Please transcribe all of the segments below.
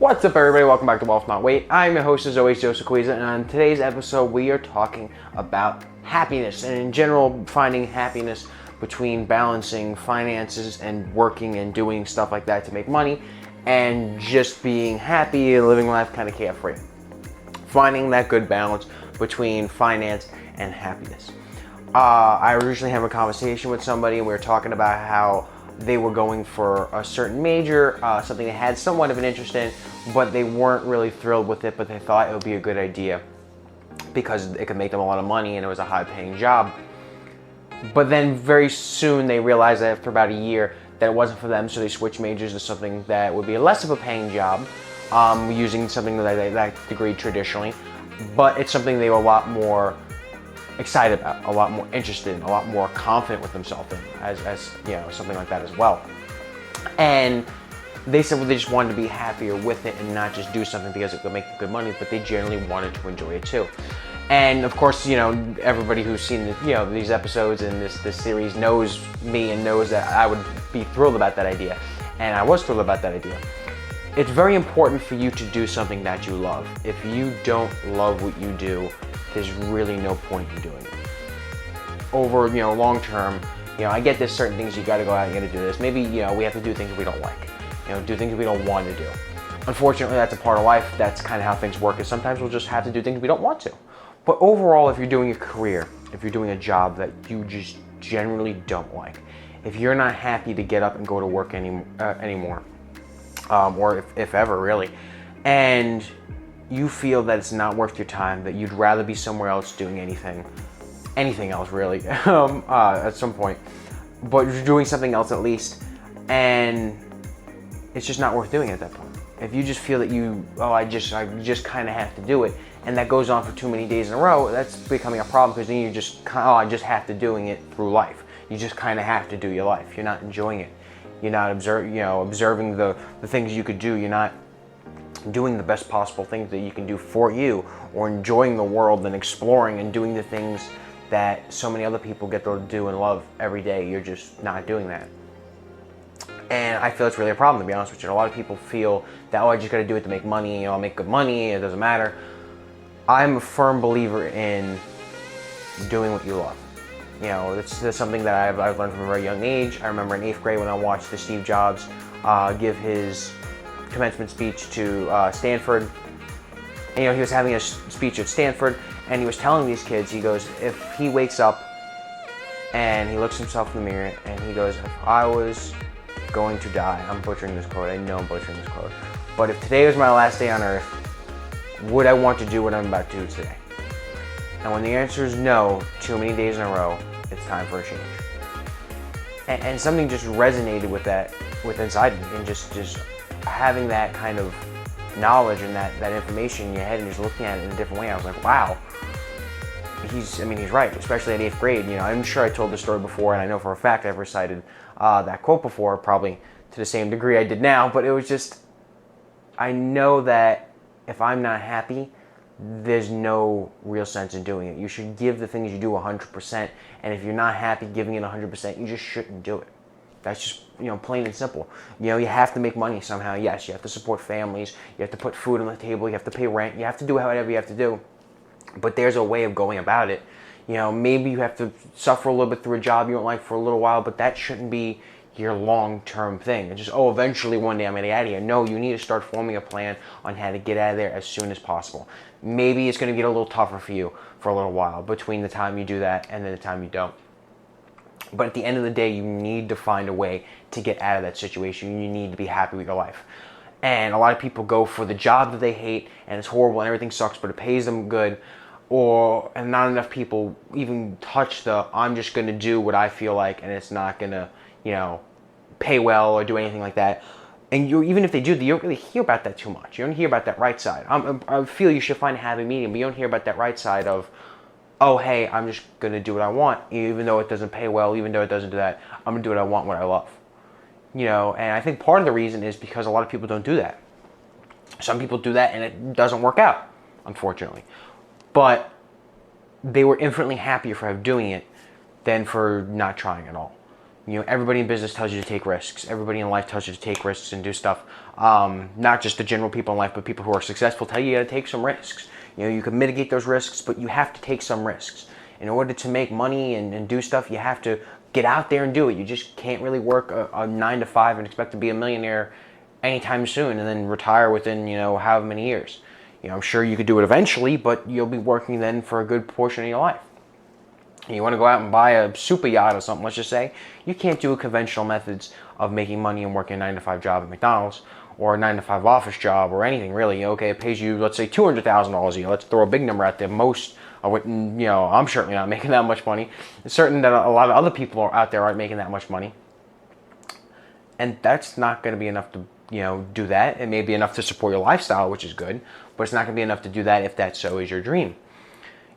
What's up, everybody? Welcome back to Wealth Not Weight. I'm your host, as always, Joseph Coizza, and on today's episode, we are talking about happiness and, in general, finding happiness between balancing finances and working and doing stuff like that to make money, and just being happy and living life kind of carefree. Finding that good balance between finance and happiness. I originally had a conversation with somebody, and we were talking about how they were going for a certain major, something they had somewhat of an interest in, but they weren't really thrilled with it, but they thought it would be a good idea because it could make them a lot of money and it was a high-paying job. But then very soon they realized that after about a year that it wasn't for them, so they switched majors to something that would be less of a paying job, using something that degree traditionally, but it's something they were a lot more excited about, a lot more interested in, a lot more confident with themselves in, as you know, something like that as well. And they said, well, they just wanted to be happier with it and not just do something because it would make them good money, but they generally wanted to enjoy it too. And of course, you know, everybody who's seen these episodes and this series knows me and knows that I would be thrilled about that idea, and I was thrilled about that idea. It's very important for you to do something that you love. If you don't love what you do, there's really no point in doing it. Over, long term, I get there's certain things you gotta go out and you gotta do this. Maybe, we have to do things we don't like. Do things we don't want to do. Unfortunately, that's a part of life. That's kind of how things work, is sometimes we'll just have to do things we don't want to. But overall, if you're doing a career, if you're doing a job that you just generally don't like, if you're not happy to get up and go to work anymore, or if ever really, and you feel that it's not worth your time, that you'd rather be somewhere else doing anything else really, at some point, but you're doing something else at least, and it's just not worth doing it at that point. If you just feel that I just kind of have to do it, and that goes on for too many days in a row, that's becoming a problem, because then you just, I just have to doing it through life. You just kind of have to do your life. You're not enjoying it. You're not observing the things you could do. You're not doing the best possible things that you can do for you, or enjoying the world and exploring and doing the things that so many other people get to do and love every day. You're just not doing that. And I feel it's really a problem, to be honest with you. A lot of people feel that, I just got to do it to make money. I'll make good money. It doesn't matter. I'm a firm believer in doing what you love. It's something that I've learned from a very young age. I remember in 8th grade when I watched Steve Jobs give his commencement speech to Stanford. And, he was having a speech at Stanford, and he was telling these kids, he goes, if he wakes up and he looks himself in the mirror and he goes, if I was going to die, I'm butchering this quote, I know I'm butchering this quote, but if today was my last day on earth, would I want to do what I'm about to do today? And when the answer is no, too many days in a row, it's time for a change. And something just resonated with that, inside me, and just having that kind of knowledge and that information in your head, and just looking at it in a different way. I was like, wow, he's right, especially at 8th grade. I'm sure I told this story before, and I know for a fact I've recited that quote before, probably to the same degree I did now, but it was just, I know that if I'm not happy, there's no real sense in doing it. You should give the things you do 100%, and if you're not happy giving it 100%, you just shouldn't do it. That's just, plain and simple. You have to make money somehow. Yes, you have to support families. You have to put food on the table. You have to pay rent. You have to do whatever you have to do. But there's a way of going about it. Maybe you have to suffer a little bit through a job you don't like for a little while, but that shouldn't be your long-term thing. It's just, eventually one day I'm going to get out of here. No, you need to start forming a plan on how to get out of there as soon as possible. Maybe it's going to get a little tougher for you for a little while between the time you do that and then the time you don't. But at the end of the day, you need to find a way to get out of that situation. You need to be happy with your life. And a lot of people go for the job that they hate, and it's horrible and everything sucks, but it pays them good. And not enough people even touch I'm just going to do what I feel like, and it's not going to, pay well or do anything like that. And even if they do, you don't really hear about that too much. You don't hear about that right side. I feel you should find a happy medium, but you don't hear about that right side of, oh, hey, I'm just going to do what I want, even though it doesn't pay well, even though it doesn't do that. I'm going to do what I want, what I love. And I think part of the reason is because a lot of people don't do that. Some people do that and it doesn't work out, unfortunately. But they were infinitely happier for doing it than for not trying at all. Everybody in business tells you to take risks. Everybody in life tells you to take risks and do stuff. Not just the general people in life, but people who are successful tell you to take some risks. You can mitigate those risks, but you have to take some risks. In order to make money and do stuff, you have to get out there and do it. You just can't really work a 9 to 5 and expect to be a millionaire anytime soon and then retire within, however many years. I'm sure you could do it eventually, but you'll be working then for a good portion of your life. You want to go out and buy a super yacht or something, let's just say, you can't do conventional methods of making money and working a 9 to 5 job at McDonald's or a 9 to 5 office job or anything really. Okay, it pays you, let's say, $200,000 a year. Let's throw a big number out there. Most, I'm certainly not making that much money. It's certain that a lot of other people out there aren't making that much money. And that's not going to be enough to, do that. It may be enough to support your lifestyle, which is good, but it's not going to be enough to do that if that so is your dream.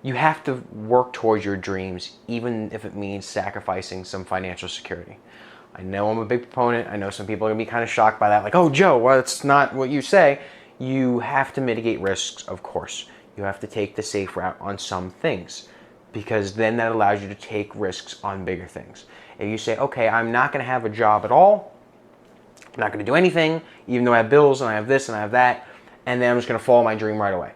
You have to work towards your dreams, even if it means sacrificing some financial security. I know I'm a big proponent. I know some people are going to be kind of shocked by that. Like, oh, Joe, well, it's not what you say. You have to mitigate risks, of course. You have to take the safe route on some things because then that allows you to take risks on bigger things. If you say, okay, I'm not going to have a job at all, I'm not going to do anything, even though I have bills and I have this and I have that, and then I'm just going to follow my dream right away.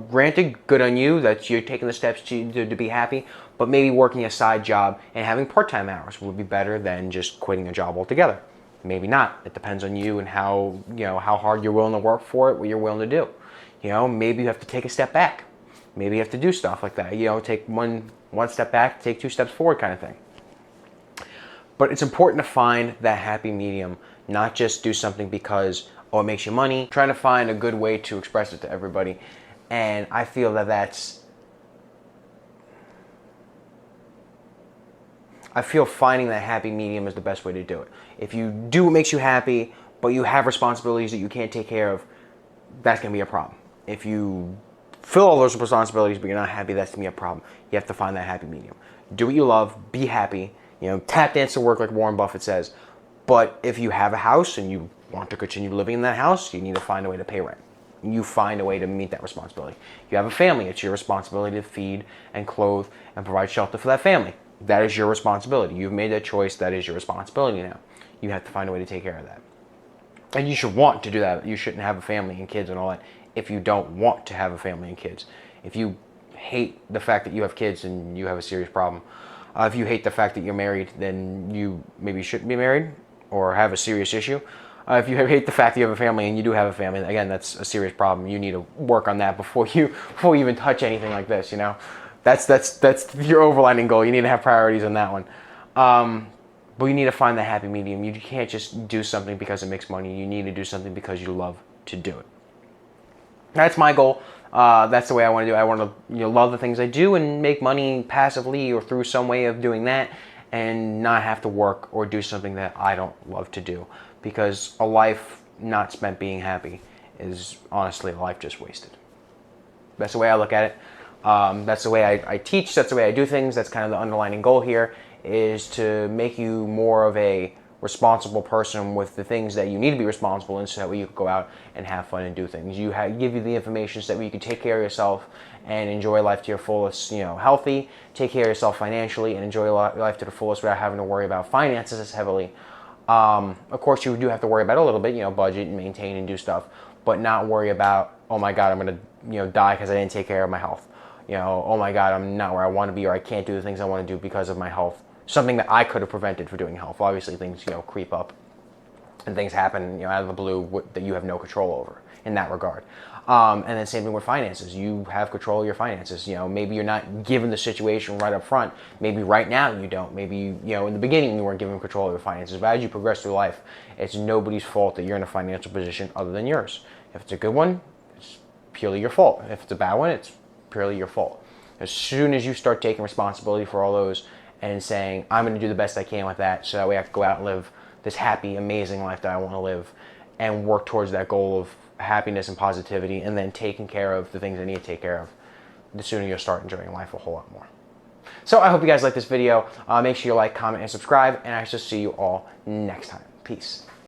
Granted, good on you that you're taking the steps to be happy, but maybe working a side job and having part-time hours would be better than just quitting a job altogether. Maybe not. It depends on you and how hard you're willing to work for it, what you're willing to do. Maybe you have to take a step back. Maybe you have to do stuff like that. Take one step back, take 2 steps forward kind of thing. But it's important to find that happy medium, not just do something because, it makes you money. Trying to find a good way to express it to everybody. And I feel I feel finding that happy medium is the best way to do it. If you do what makes you happy, but you have responsibilities that you can't take care of, that's going to be a problem. If you fill all those responsibilities, but you're not happy, that's going to be a problem. You have to find that happy medium. Do what you love, be happy, tap dance to work like Warren Buffett says. But if you have a house and you want to continue living in that house, you need to find a way to pay rent. You find a way to meet that responsibility. You have a family, it's your responsibility to feed and clothe and provide shelter for that family. That is your responsibility. You've made that choice, that is your responsibility now. You have to find a way to take care of that. And you should want to do that. You shouldn't have a family and kids and all that if you don't want to have a family and kids. If you hate the fact that you have kids, then you have a serious problem. If you hate the fact that you're married, then you maybe shouldn't be married or have a serious issue. If you hate the fact that you have a family and you do have a family, again, that's a serious problem. You need to work on that before you even touch anything like this. That's your overlining goal. You need to have priorities on that one. But you need to find the happy medium. You can't just do something because it makes money. You need to do something because you love to do it. That's my goal. That's the way I want to do it. I want to love the things I do and make money passively or through some way of doing that, and not have to work or do something that I don't love to do. Because a life not spent being happy is honestly a life just wasted. That's the way I look at it. That's the way I teach. That's the way I do things. That's kind of the underlining goal here, is to make you more of a responsible person with the things that you need to be responsible in, so that way you can go out and have fun and do things. Give you the information so that way you can take care of yourself and enjoy life to your fullest, healthy, take care of yourself financially, and enjoy life to the fullest without having to worry about finances as heavily. Of course, you do have to worry about it a little bit, budget and maintain and do stuff, but not worry about, oh my God, I'm going to, die because I didn't take care of my health. Oh my God, I'm not where I want to be, or I can't do the things I want to do because of my health. Something that I could have prevented for doing health. Obviously, things, creep up and things happen, out of the blue that you have no control over in that regard. And then same thing with finances. You have control of your finances. Maybe you're not given the situation right up front. Maybe right now you don't. Maybe, in the beginning you weren't given control of your finances. But as you progress through life, it's nobody's fault that you're in a financial position other than yours. If it's a good one, it's purely your fault. If it's a bad one, it's purely your fault. As soon as you start taking responsibility for all those and saying, I'm going to do the best I can with that, so that way I can go out and live this happy, amazing life that I want to live, and work towards that goal of happiness and positivity, and then taking care of the things I need to take care of, the sooner you'll start enjoying life a whole lot more. So I hope you guys like this video. Make sure you like, comment, and subscribe, and I shall see you all next time. Peace.